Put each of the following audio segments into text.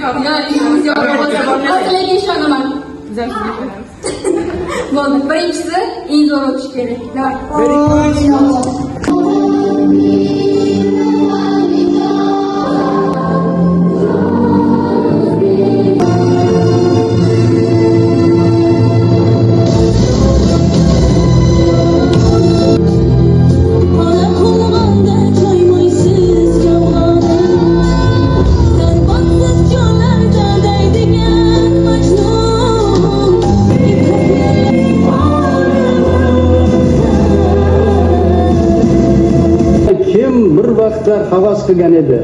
yo'q. Yo'qingiz yo'q bo'lsa, hozirlarga ishonaman. Bo'ldi. Birinchisi eng zo'r o'tish kerak. Bir vaqtlar havas qilgan edi,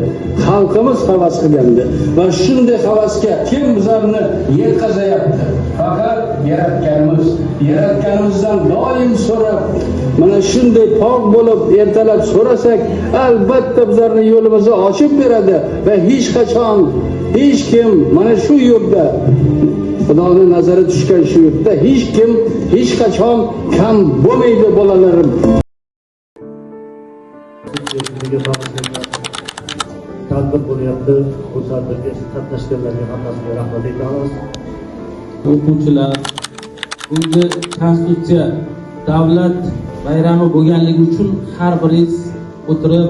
xalqimiz havas qilgandi va shunday havasga kim bizlarni yetkazayapti? Faqat yaratganimizdan doim so'rab, mana shunday pok bo'lib ertalab so'rasak, albatta bizlarning yo'limizni ochib beradi va hech qachon hech kim mana shu yo'lda Xudoning nazari tushgan shu yo'lda hech kim hech qachon kam bo'lmaydi bolalarim. Tadbir bo'lyapti. Bu tadbirga qatnashganlarga hammasiga rahmat aytamiz. O'quvchilar, bunga Konstitutsiya davlat bayrami bo'lganligi uchun har biringiz o'tirib,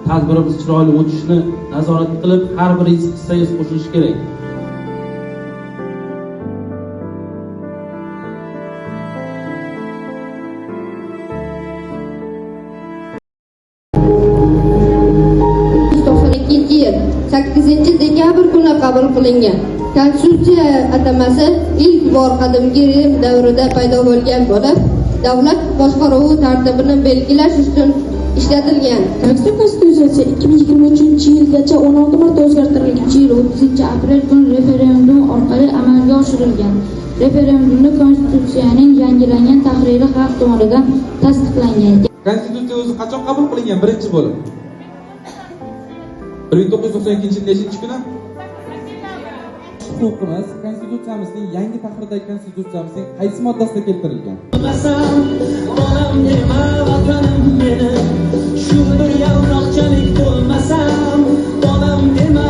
tadbirimiz chiroyli o'tishini nazorat qilib, har biringiz hissangiz qo'shish kerak. Yil 8-dekabr kuni qabul qilingan. Konstitutsiya atamasi ilk bor qadimgi Rim davrida paydo bo'lgan bo'lib, davlat boshqaruvi tartibini belgilash uchun ishlatilgan. Konstitutsiya 2023-yilgacha 16 marta o'zgartirilgan. Yil 30-aprel kuni referendum orqali amalga oshirilgan. Referendumda konstitutsiyaning yangilangan tahriri xalq tomonidan tasdiqlangan. Konstitutsiya o'zi qachon qabul qilingan? Birinchi bo'lib 1992-yil kuni huquqimiz konstitutsiyamizning yangi tahrirdagi konstitutsiyamizning qaysi moddasida keltirilgan? Onam nima vatanim meni, shu bir yavroqchalik bo'lmasam, onam nima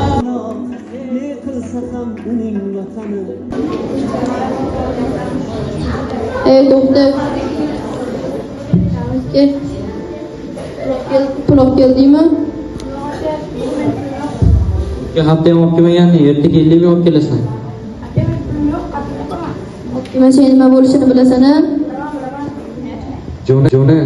ne qilsa ham uning vatani. Doktor Pulov keldimi? Hafta olib kelmaganni, ertaga kelib olib kelasan. Sen nima bo'lishini bilasan-a? Jona